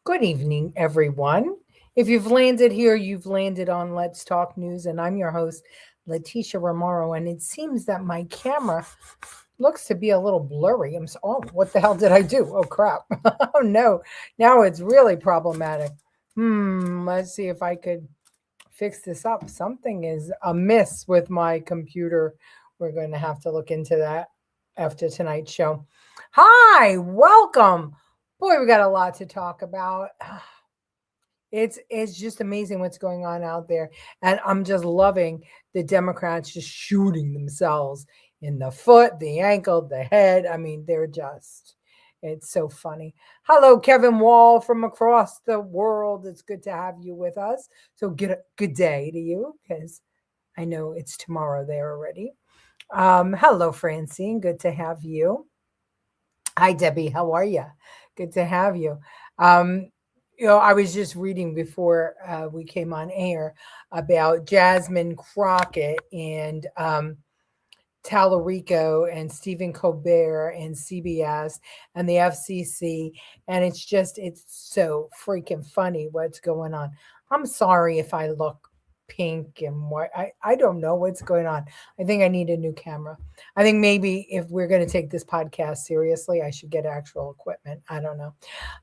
Good evening, everyone. If you've landed here, you've landed on Let's Talk News, and I'm your host, Leticia Remauro. And it seems that my camera looks to be a little blurry. Oh, what the hell did I do? Oh, crap. Oh, no. Now it's really problematic. Let's see if I could fix this up. Something is amiss with my computer. We're going to have to look into that after tonight's show. Hi, welcome. Boy, we got a lot to talk about. It's just amazing what's going on out there, and I'm just loving the Democrats just shooting themselves in the foot, the ankle, the head. I mean, it's so funny. Hello, Kevin Wall from across the world. It's good to have you with us. So good day to you, because I know it's tomorrow there already. Hello, Francine. Good to have you. Hi, Debbie. How are you? Good to have you. Um, I was just reading before we came on air about Jasmine Crockett and Tallarico and Stephen Colbert and CBS and the FCC. And it's so freaking funny what's going on. I'm sorry if I look pink and white. I don't know what's going on. I think I need a new camera. I think maybe if we're going to take this podcast seriously, I should get actual equipment. I don't know.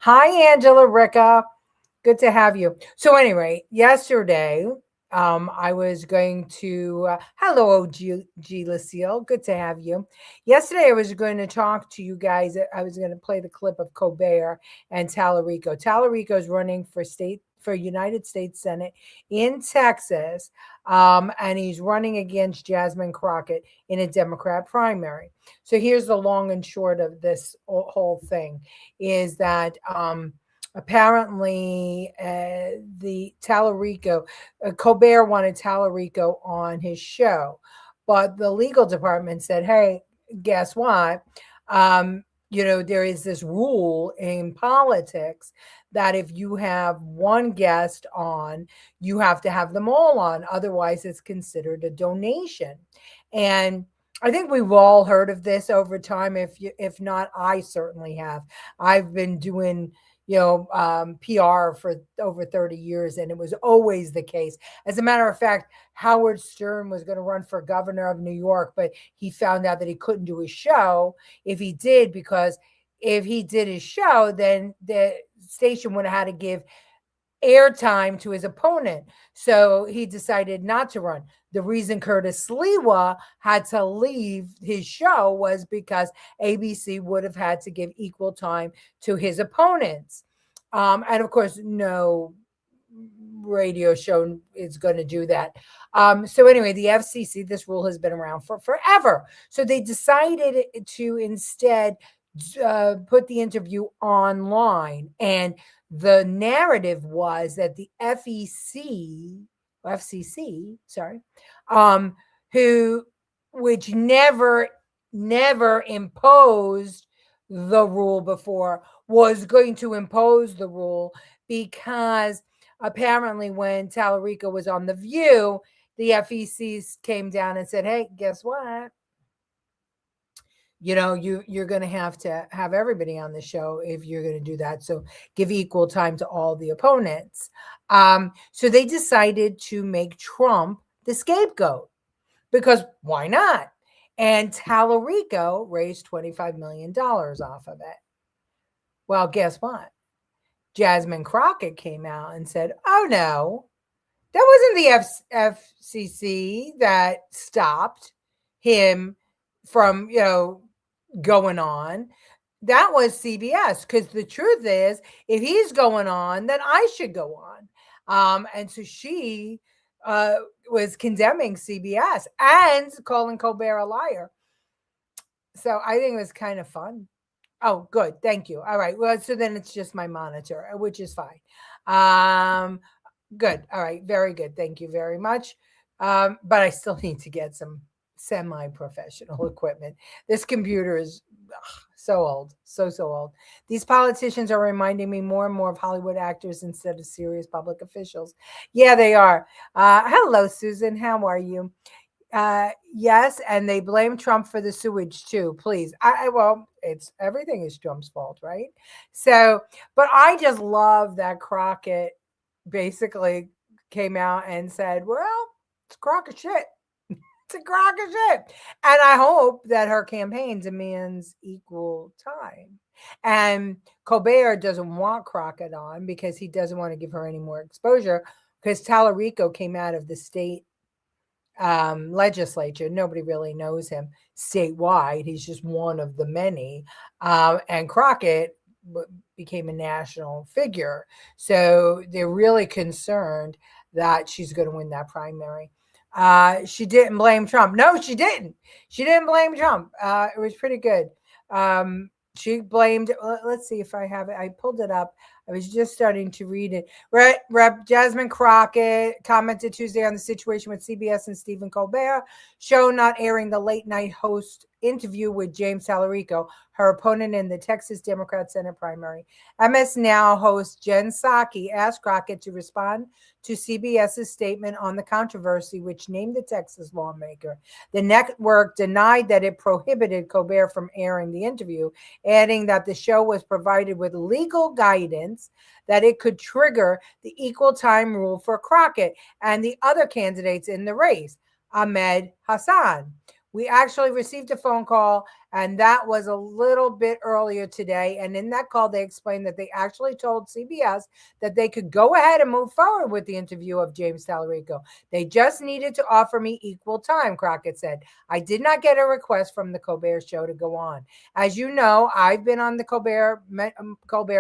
Hi, Angela Ricca. Good to have you. So anyway, yesterday, I was going to hello, G Lucille. Good to have you. Yesterday, I was going to talk to you guys. I was going to play the clip of Colbert and Tallarico. Tallarico is running for United States Senate in Texas, and he's running against Jasmine Crockett in a Democrat primary. So here's the long and short of this whole thing: is that. Apparently, the Tallarico, Colbert wanted Tallarico on his show, but the legal department said, "Hey, guess what? There is this rule in politics that if you have one guest on, you have to have them all on. Otherwise, it's considered a donation." And I think we've all heard of this over time. If not, I certainly have. I've been doing PR for over 30 years, and it was always the case. As a matter of fact, Howard Stern was going to run for governor of New York, but he found out that he couldn't do his show if he did, because if he did his show, then the station would have had to give airtime to his opponent. So he decided not to run. The reason Curtis Sliwa had to leave his show was because ABC would have had to give equal time to his opponents. And of course, no radio show is going to do that. So anyway, the FCC, this rule has been around for forever. So they decided to instead put the interview online, and the narrative was that the FCC, sorry, who which never imposed the rule before, was going to impose the rule, because apparently when Tallarico was on The View, the FEC came down and said, "Hey, guess what? You're going to have everybody on the show if you're going to do that. So give equal time to all the opponents." So they decided to make Trump the scapegoat, because why not? And Tallarico raised $25 million off of it. Well, guess what? Jasmine Crockett came out and said, "Oh no, that wasn't the FCC that stopped him from, going on. That was CBS, because the truth is, if he's going on, then I should go on." And so she was condemning CBS and calling Colbert a liar. So I think it was kind of fun. Oh, good. Thank you. All right. Well, so then it's just my monitor, which is fine. Good. All right. Very good. Thank you very much. But I still need to get some semi-professional equipment. This computer is so old, so old. These politicians are reminding me more and more of Hollywood actors instead of serious public officials. Yeah, they are. Hello, Susan. How are you? Yes, and they blame Trump for the sewage too. Please, well, it's everything is Trump's fault, right? So, but I just love that Crockett basically came out and said, "Well, it's a crock of shit. It's a crock of shit," and I hope that her campaign demands equal time. And Colbert doesn't want Crockett on because he doesn't want to give her any more exposure because Tallarico came out of the state legislature. Nobody really knows him statewide. He's just one of the many. And Crockett became a national figure. So they're really concerned that she's going to win that primary. She didn't blame Trump. No, she didn't. She didn't blame Trump. It was pretty good. She blamed, let's see if I have it. I pulled it up. I was just starting to read it. Rep. Jasmine Crockett commented Tuesday on the situation with CBS and Stephen Colbert show not airing the late night host interview with James Tallarico, her opponent in the Texas Democrat Senate primary. MS Now host Jen Psaki asked Crockett to respond to CBS's statement on the controversy, which named the Texas lawmaker. The network denied that it prohibited Colbert from airing the interview, adding that the show was provided with legal guidance that it could trigger the equal time rule for Crockett and the other candidates in the race, Ahmed Hassan. We actually received a phone call, and that was a little bit earlier today. And in that call, they explained that they actually told CBS that they could go ahead and move forward with the interview of James Tallarico. They just needed to offer me equal time, Crockett said. I did not get a request from the Colbert Show to go on. As you know, I've been on the Colbert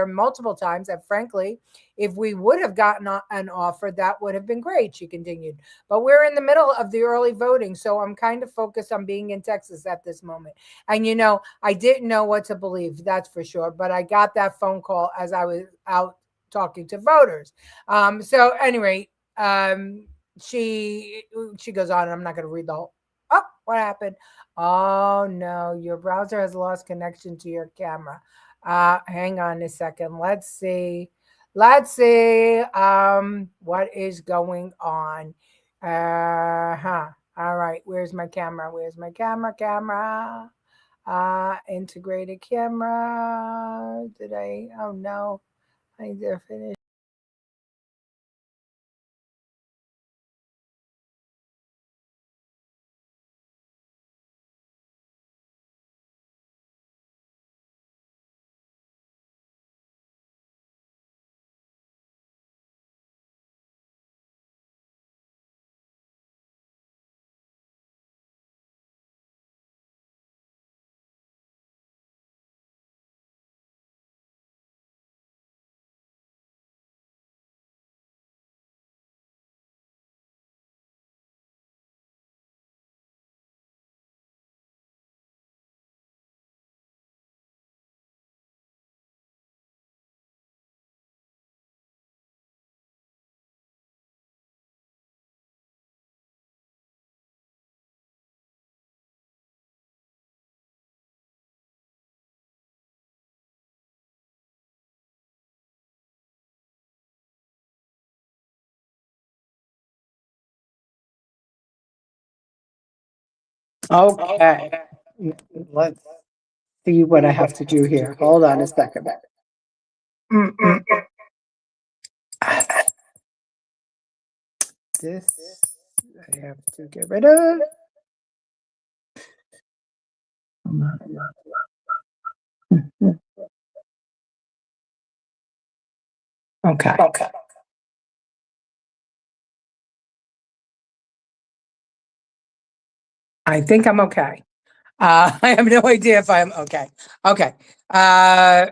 multiple times, and frankly, if we would have gotten an offer, that would have been great, she continued. But we're in the middle of the early voting, so I'm kind of focused on being in Texas at this moment. And, I didn't know what to believe, that's for sure. But I got that phone call as I was out talking to voters. So anyway, she goes on, and I'm not going to read the whole. Oh, what happened? Oh, no, your browser has lost connection to your camera. Hang on a second. Let's see. What is going on. All right, where's my camera? Integrated camera. Oh no, I need to finish. Okay, let's see what I have to do here. Hold on a second. This I have to get rid of. Okay. I think I'm okay. I have no idea if I'm okay. Okay. All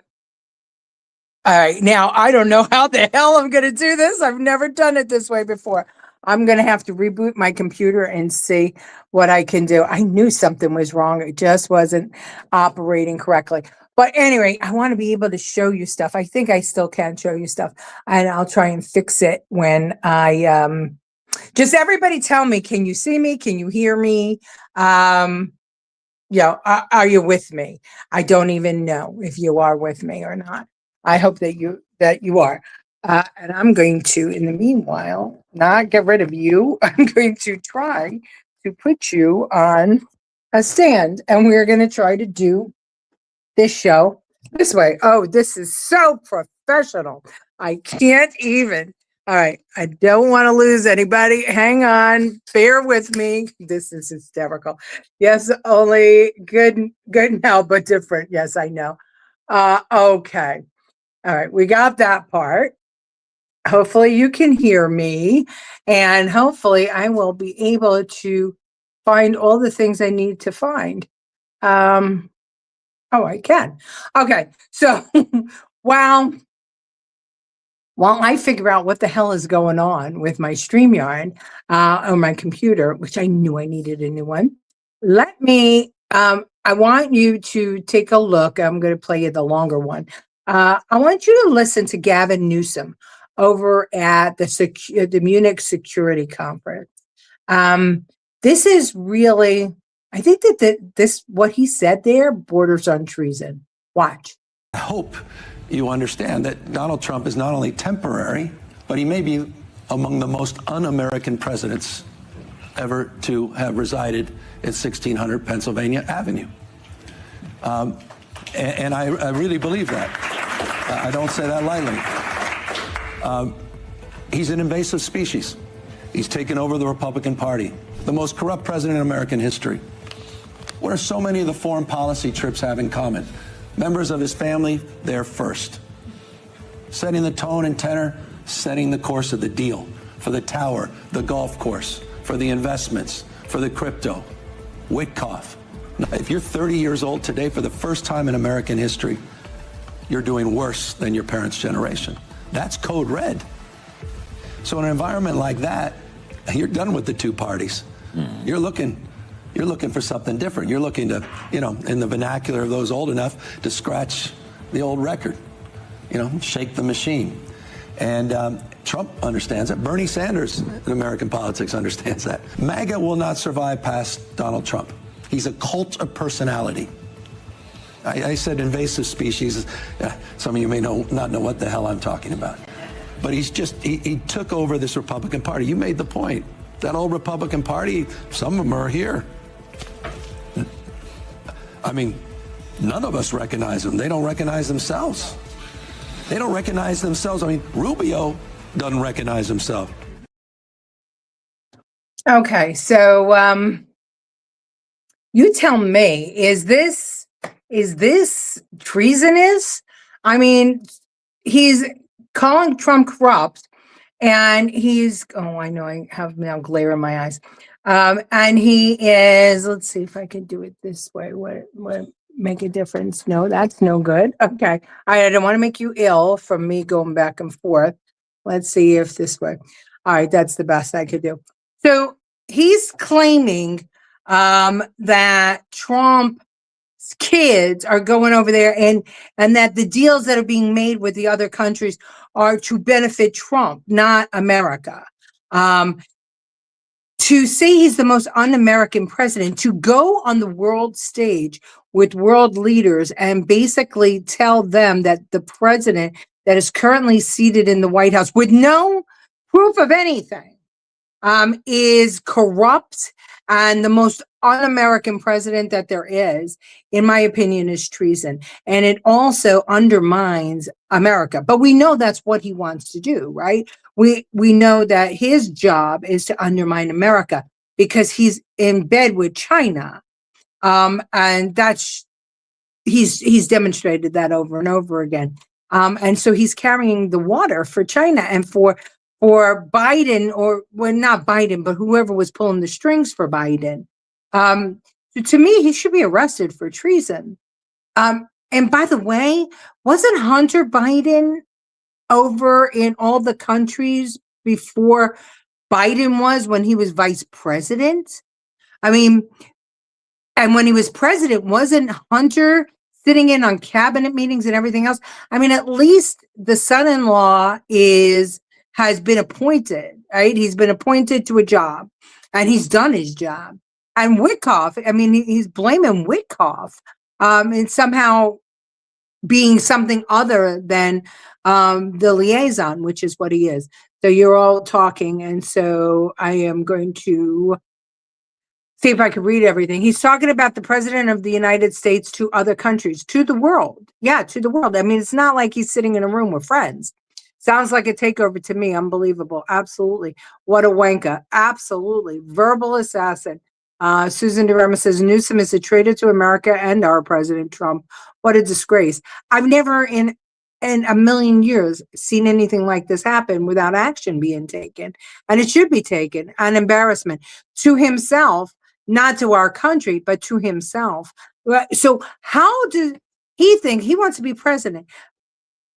right. Now, I don't know how the hell I'm going to do this. I've never done it this way before. I'm going to have to reboot my computer and see what I can do. I knew something was wrong. It just wasn't operating correctly. But anyway, I want to be able to show you stuff. I think I still can show you stuff, and I'll try and fix it when I just everybody tell me, can you see me? Can you hear me? Are you with me? I don't even know if you are with me or not. I hope that you are. And I'm going to, in the meanwhile, not get rid of you. I'm going to try to put you on a stand, and we're going to try to do this show this way. Oh, this is so professional. I can't even. All right. I don't want to lose anybody. Hang on. Bear with me. This is hysterical. Yes, only good now, but different. Yes, I know. Okay. All right. We got that part. Hopefully you can hear me, and hopefully I will be able to find all the things I need to find. Oh, I can. Okay. So while I figure out what the hell is going on with my StreamYard on my computer, which I knew I needed a new one, let me, I want you to take a look. I'm going to play you the longer one. I want you to listen to Gavin Newsom over at the Munich Security Conference. This is really, I think that what he said there borders on treason. Watch. I hope you understand that Donald Trump is not only temporary, but he may be among the most un-American presidents ever to have resided at 1600 Pennsylvania Avenue. And I really believe that. I don't say that lightly. He's an invasive species. He's taken over the Republican Party, the most corrupt president in American history. What do so many of the foreign policy trips have in common? Members of his family there first. Setting the tone and tenor, setting the course of the deal for the tower, the golf course, for the investments, for the crypto. Witkoff. If you're 30 years old today, for the first time in American history, you're doing worse than your parents' generation. That's code red. So in an environment like that, you're done with the two parties. You're looking for something different. You're looking to, in the vernacular of those old enough, to scratch the old record, shake the machine. And Trump understands it. Bernie Sanders in American politics understands that. MAGA will not survive past Donald Trump. He's a cult of personality. I said invasive species. Some of you may not know what the hell I'm talking about. But he took over this Republican Party. You made the point. That old Republican Party, some of them are here. I mean, none of us recognize them. They don't recognize themselves. They don't recognize themselves. I mean, Rubio doesn't recognize himself. Okay, so you tell me, is this treasonous? I mean, he's calling Trump corrupt, and I know I have now glare in my eyes. And he is, let's see if I can do it this way. What make a difference? No, that's no good. Okay. I don't want to make you ill from me going back and forth. Let's see if this way. All right. That's the best I could do. So he's claiming that Trump's kids are going over there and that the deals that are being made with the other countries are to benefit Trump, not America. To say he's the most un-American president, to go on the world stage with world leaders and basically tell them that the president that is currently seated in the White House with no proof of anything is corrupt and the most un-American president that there is, in my opinion, is treason. And it also undermines America. But we know that's what he wants to do, right? We know that his job is to undermine America because he's in bed with China. And he's demonstrated that over and over again. And so he's carrying the water for China and for Biden, or well, not Biden, but whoever was pulling the strings for Biden. To me, he should be arrested for treason. And by the way, wasn't Hunter Biden over in all the countries before Biden was, when he was vice president? I mean, and when he was president, wasn't Hunter sitting in on cabinet meetings and everything else? I mean, at least the son-in-law has been appointed, right? He's been appointed to a job and he's done his job. And Witkoff, I mean, he's blaming Witkoff and somehow being something other than the liaison, which is what he is. So you're all talking. And so I am going to see if I could read everything. He's talking about the president of the United States to other countries, to the world. Yeah, to the world. I mean, it's not like he's sitting in a room with friends. Sounds like a takeover to me. Unbelievable. Absolutely. What a wanker. Absolutely. Verbal assassin. Susan DeRema says Newsom is a traitor to America and our President Trump. What a disgrace. I've never in a million years seen anything like this happen without action being taken. And it should be taken. An embarrassment to himself, not to our country, but to himself. So how does he think he wants to be president?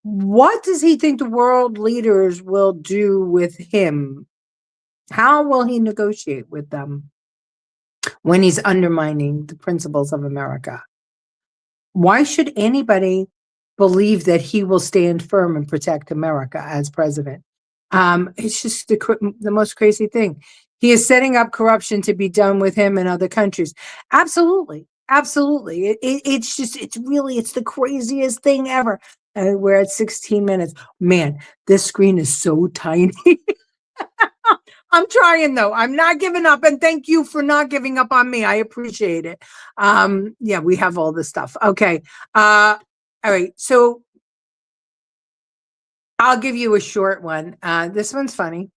What does he think the world leaders will do with him? How will he negotiate with them when he's undermining the principles of America? Why should anybody believe that he will stand firm and protect America as president? It's just the most crazy thing. He is setting up corruption to be done with him in other countries. Absolutely. Absolutely. It's the craziest thing ever. We're at 16 minutes. Man, this screen is so tiny. I'm trying though. I'm not giving up. And thank you for not giving up on me. I appreciate it. Yeah, we have all this stuff. Okay. All right. So I'll give you a short one. This one's funny.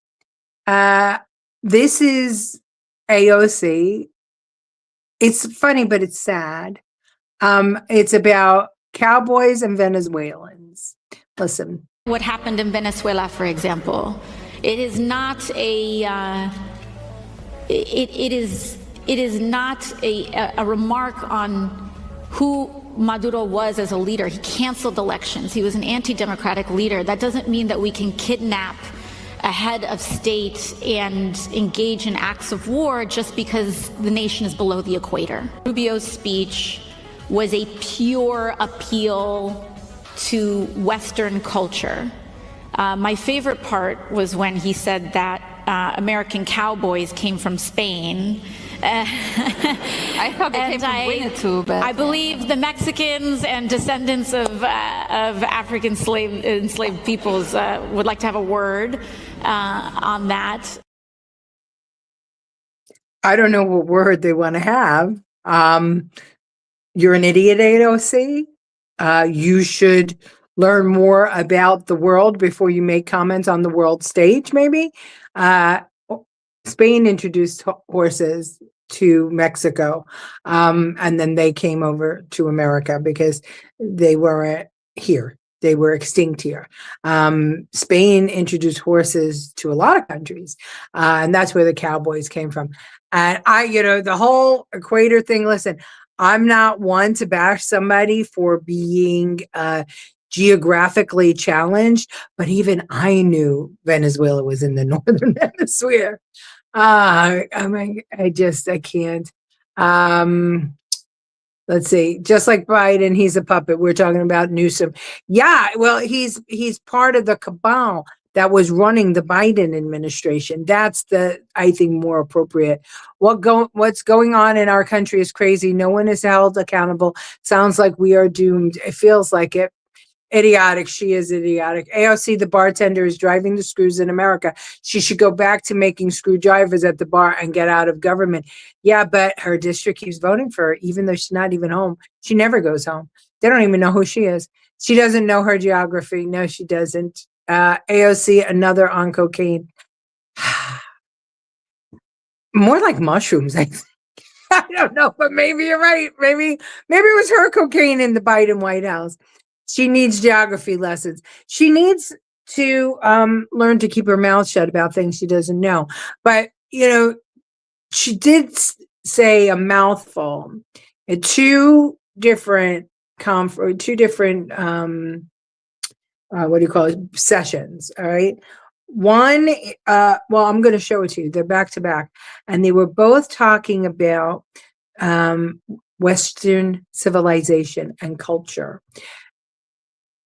This is AOC. It's funny, but it's sad. It's about cowboys and Venezuelans. Listen. What happened in Venezuela, for example, it is not a it is not a remark on who Maduro was as a leader. He canceled elections. He was an anti-democratic leader. That doesn't mean that we can kidnap a head of state and engage in acts of war just because the nation is below the equator. Rubio's speech was a pure appeal to Western culture. My favorite part was when he said that American cowboys came from Spain. I thought they came from Winnetou, but I believe the Mexicans and descendants of African enslaved peoples would like to have a word on that. I don't know what word they want to have. You're an idiot, AOC. You should learn more about the world before you make comments on the world stage, maybe. Spain introduced horses to Mexico, and then they came over to America because they weren't here. They were extinct here. Spain introduced horses to a lot of countries, and that's where the cowboys came from. And the whole equator thing, listen, I'm not one to bash somebody for being geographically challenged, but even I knew Venezuela was in the northern hemisphere. I can't. Let's see. Just like Biden, he's a puppet. We're talking about Newsom. Yeah, well, he's part of the cabal that was running the Biden administration. That's I think, more appropriate. What's going on in our country is crazy. No one is held accountable. Sounds like we are doomed. It feels like it. Idiotic. She is idiotic. AOC, the bartender, is driving the screws in America. She should go back to making screwdrivers at the bar and get out of government. Yeah, but her district keeps voting for her, even though she's not even home. She never goes home. They don't even know who she is. She doesn't know her geography. No, she doesn't. AOC, another on cocaine. More like mushrooms, I think. I don't know, but maybe you're right. Maybe it was her cocaine in the Biden White House. She needs geography lessons. She needs to learn to keep her mouth shut about things she doesn't know. But, she did say a mouthful at two different sessions. All right. One, I'm going to show it to you. They're back to back. And they were both talking about Western civilization and culture.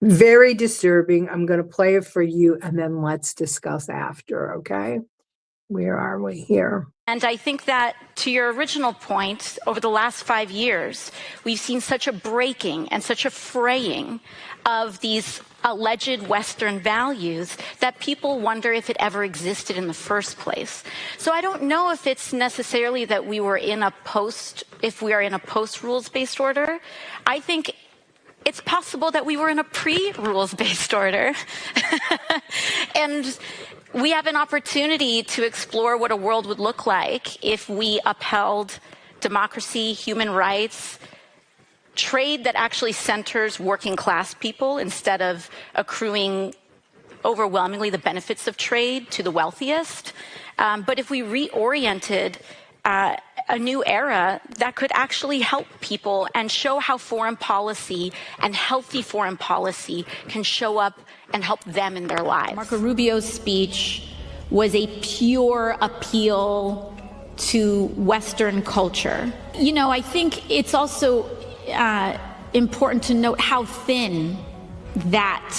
Very disturbing. I'm going to play it for you and then let's discuss after, okay? Where are we here? And I think that, to your original point, over the last 5 years, we've seen such a breaking and such a fraying of these alleged Western values that people wonder if it ever existed in the first place. So I don't know if it's necessarily that we are in a post-rules-based order. I think it's possible that we were in a pre-rules-based order. And we have an opportunity to explore what a world would look like if we upheld democracy, human rights, trade that actually centers working class people instead of accruing overwhelmingly the benefits of trade to the wealthiest. But if we reoriented a new era that could actually help people and show how foreign policy and healthy foreign policy can show up and help them in their lives. Marco Rubio's speech was a pure appeal to Western culture. You know, I think it's also important to note how thin that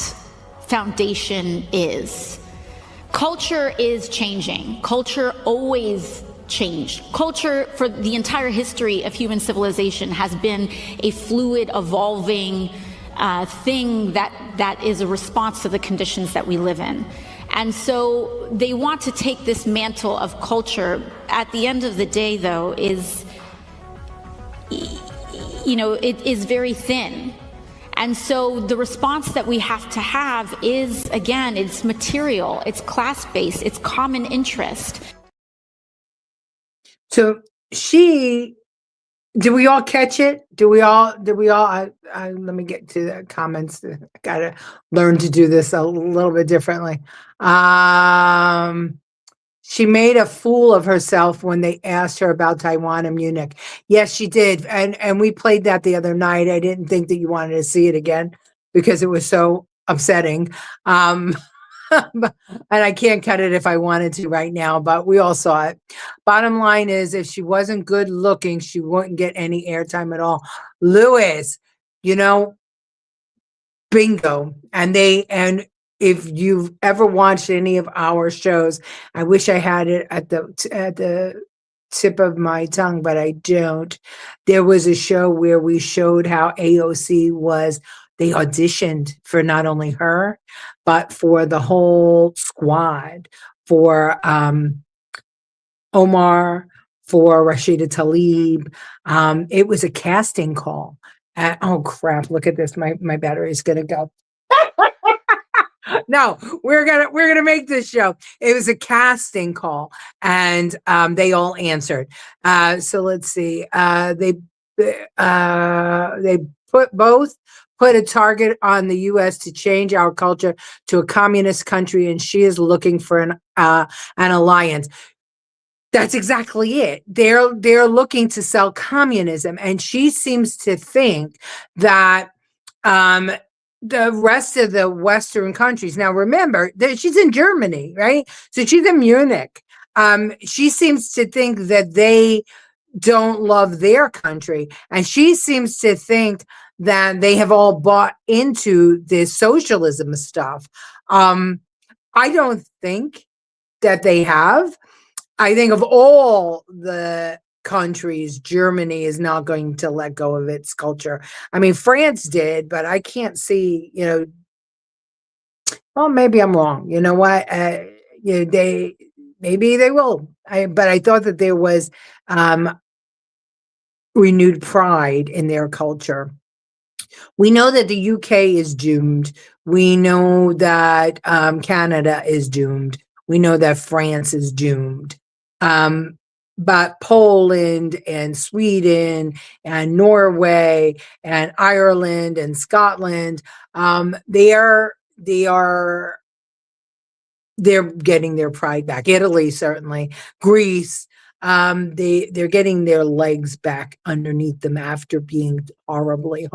foundation is. Culture is changing. Culture always changed. Culture for the entire history of human civilization has been a fluid, evolving thing that is a response to the conditions that we live in. And so they want to take this mantle of culture. At the end of the day, though, is, you know, it is very thin. And so the response that we have to have is, again, it's material, it's class-based, it's common interest. So did we all catch it? Let me get to the comments. I gotta learn to do this a little bit differently. She made a fool of herself when they asked her about Taiwan and Munich. Yes, she did. And we played that the other night. I didn't think that you wanted to see it again because it was so upsetting. And I can't cut it if I wanted to right now, but we all saw it. Bottom line is, if she wasn't good looking, she wouldn't get any airtime at all. Lewis, you know, bingo. And if you've ever watched any of our shows, I wish I had it at the tip of my tongue, but I don't. There was a show where we showed how AOC was. They auditioned for not only her, but for the whole squad, for Omar, for Rashida Tlaib. It was a casting call. Oh crap! Look at this. My battery's gonna go. No, we're gonna make this show. It was a casting call, and they all answered. So let's see. They put a target on the U.S. to change our culture to a communist country, and she is looking for an alliance. That's exactly it. They're looking to sell communism, and she seems to think that the rest of the Western countries. Now, remember that she's in Germany, right? So she's in Munich. She seems to think that they don't love their country, and she seems to think that they have all bought into this socialism stuff. I don't think that they have. I think of all the countries, Germany is not going to let go of its culture. I mean, France did, but I can't see, you know, well, maybe I'm wrong. You know what? You know, maybe they will. But I thought that there was renewed pride in their culture. We know that the UK is doomed. We know that Canada is doomed. We know that France is doomed. But Poland and Sweden and Norway and Ireland and Scotland, they're getting their pride back. Italy, certainly. Greece, they're getting their legs back underneath them after being horribly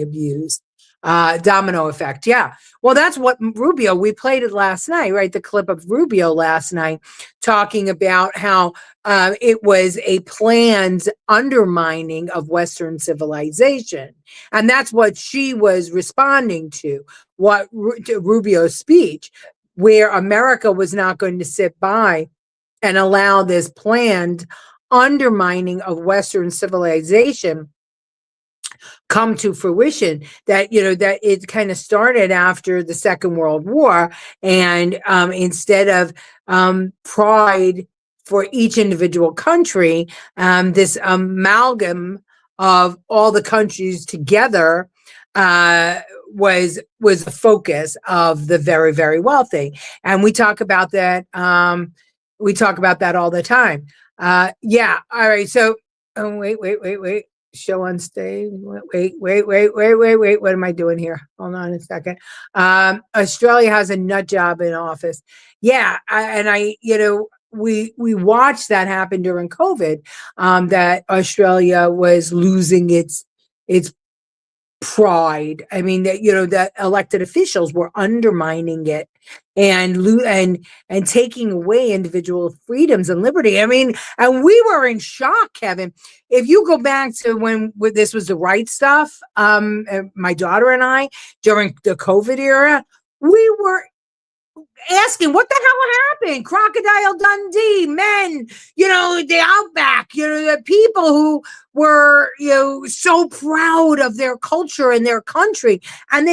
abused. Domino effect. Yeah. Well, that's what Rubio, we played it last night, right? The clip of Rubio last night talking about how it was a planned undermining of Western civilization. And that's what she was responding to, to Rubio's speech, where America was not going to sit by and allow this planned undermining of Western civilization come to fruition, that that it kind of started after the Second World War, and instead of pride for each individual country, this amalgam of all the countries together was the focus of the very, very wealthy. And we talk about that all the time. Yeah, all right, so wait, show on stage. Wait. What am I doing here? Hold on a second. Australia has a nut job in office. Yeah, we watched that happen during COVID. That Australia was losing its pride. I mean, that that elected officials were undermining it and taking away individual freedoms and liberty. I mean, and we were in shock, Kevin. If you go back to when this was the right stuff, my daughter and I, during the COVID era, we were asking, what the hell happened? Crocodile Dundee, men, the outback, the people who were, so proud of their culture and their country. And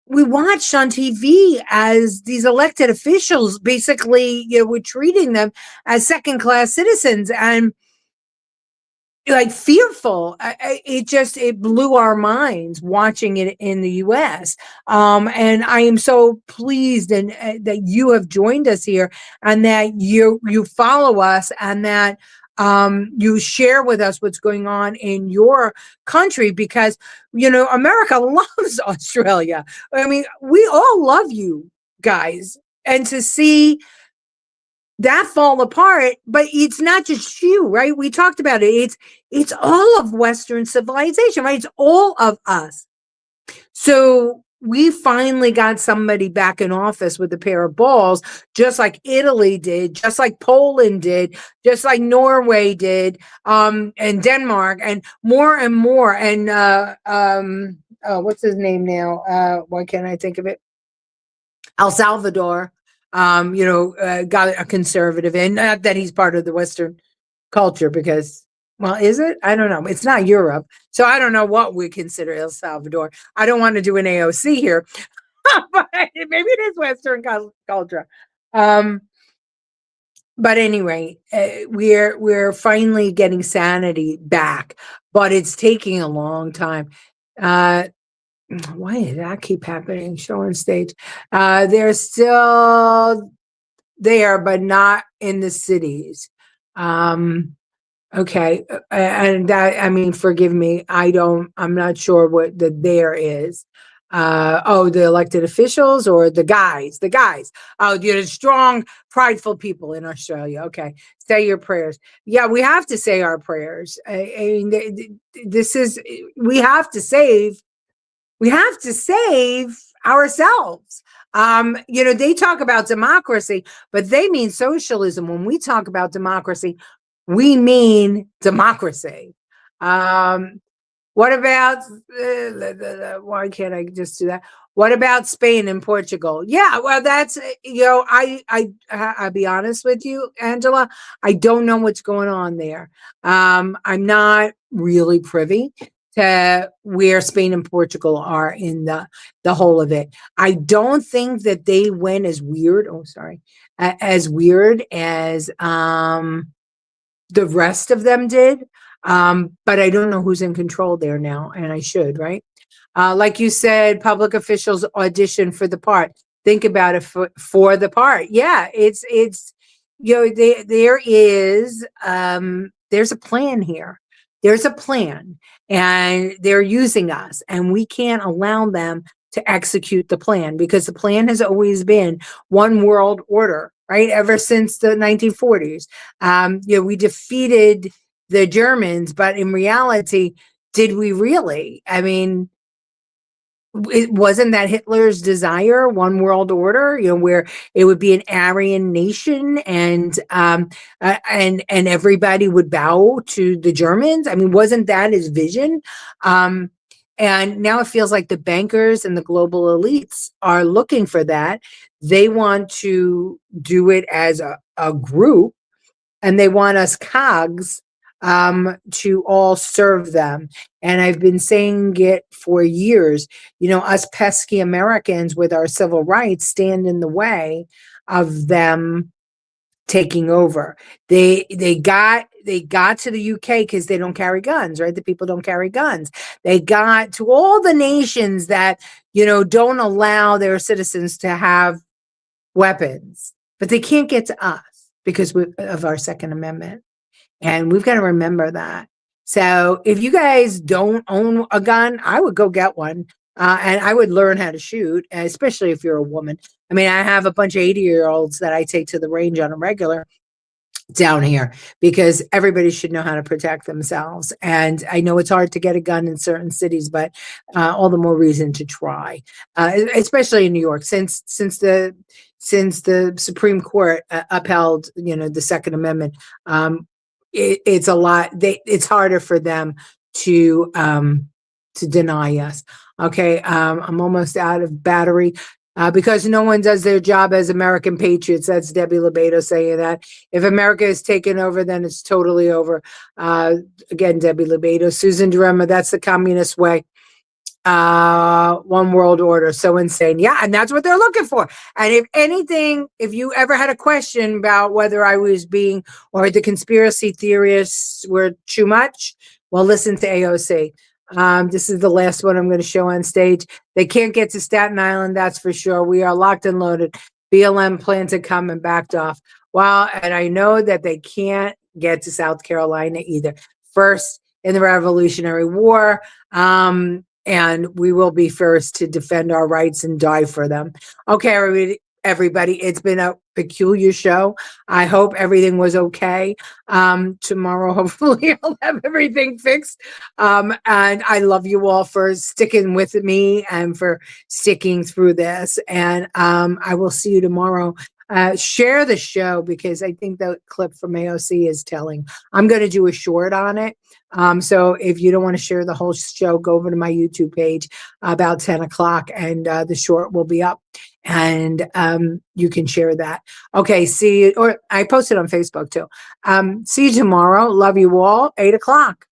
we watched on TV as these elected officials basically, were treating them as second-class citizens and like fearful. It blew our minds watching it in the US. And I am so pleased and that you have joined us here, and that you follow us, and that you share with us what's going on in your country, because America loves Australia. I mean, we all love you guys, and to see that fall apart, but it's not just you, right? We talked about it. It's all of Western civilization, right? It's all of us. So we finally got somebody back in office with a pair of balls, just like Italy did, just like Poland did, just like Norway did, and Denmark, and more and more. And what's his name now? Why can't I think of it? El Salvador. Got a conservative in. Not that he's part of the Western culture, because, well, is it? I don't know. It's not Europe. So I don't know what we consider El Salvador. I don't want to do an AOC here, but maybe it is Western culture. But anyway, we're finally getting sanity back, but it's taking a long time. Why did that keep happening? Show on stage. They're still there, but not in the cities. Okay. And that, I mean, forgive me. I'm not sure what the there is. The elected officials or the guys. Oh, the strong, prideful people in Australia. Okay. Say your prayers. Yeah, we have to say our prayers. I mean, we have to save ourselves. They talk about democracy, but they mean socialism. When we talk about democracy, we mean democracy. What about, why can't I just do that? What about Spain and Portugal? Yeah, well, that's, I'll be honest with you, Angela, I don't know what's going on there. I'm not really privy to where Spain and Portugal are in the whole of it. I don't think that they went as weird. As weird as the rest of them did. But I don't know who's in control there now, and I should, right? Like you said, public officials audition for the part. Think about it for the part. Yeah, it's there's a plan here. There's a plan, and they're using us, and we can't allow them to execute the plan, because the plan has always been one world order, right? Ever since the 1940s. We defeated the Germans, but in reality, did we really? I mean, it wasn't that Hitler's desire, one world order, where it would be an Aryan nation and everybody would bow to the Germans? I mean, wasn't that his vision? And now it feels like the bankers and the global elites are looking for that. They want to do it as a group, and they want us cogs to all serve them. And I've been saying it for years. You know, us pesky Americans with our civil rights stand in the way of them taking over. They got to the UK because they don't carry guns, right? The people don't carry guns. They got to all the nations that, you know, don't allow their citizens to have weapons, but they can't get to us because of our Second Amendment. And we've got to remember that. So if you guys don't own a gun, I would go get one. And I would learn how to shoot, especially if you're a woman. I mean, I have a bunch of 80-year-olds that I take to the range on a regular down here because everybody should know how to protect themselves. And I know it's hard to get a gun in certain cities, but all the more reason to try, especially in New York, since the Supreme Court upheld, you know, the Second Amendment. It's a lot. It's harder for them to deny us. Okay, I'm almost out of battery because no one does their job as American patriots. That's Debbie Lobato saying that. If America is taken over, then it's totally over. Again, Debbie Lobato. Susan Durema, that's the communist way. One world order. So insane. Yeah, and that's what they're looking for. And if anything, if you ever had a question about whether I was being, or the conspiracy theorists were too much, well, listen to AOC. This is the last one I'm going to show on stage. They can't get to Staten Island, that's for sure. We are locked and loaded. BLM planned to come and backed off. Well, and I know that they can't get to South Carolina either. First in the Revolutionary War, and we will be first to defend our rights and die for them. Okay, everybody, it's been a peculiar show. I hope everything was okay. Tomorrow, hopefully, I'll have everything fixed. And I love you all for sticking with me and for sticking through this. And I will see you tomorrow. Share the show because I think the clip from AOC is telling. I'm going to do a short on it. So if you don't want to share the whole show, go over to my YouTube page about 10 o'clock and the short will be up and you can share that. Okay, see you, or I posted on Facebook too. See you tomorrow. Love you all, 8 o'clock.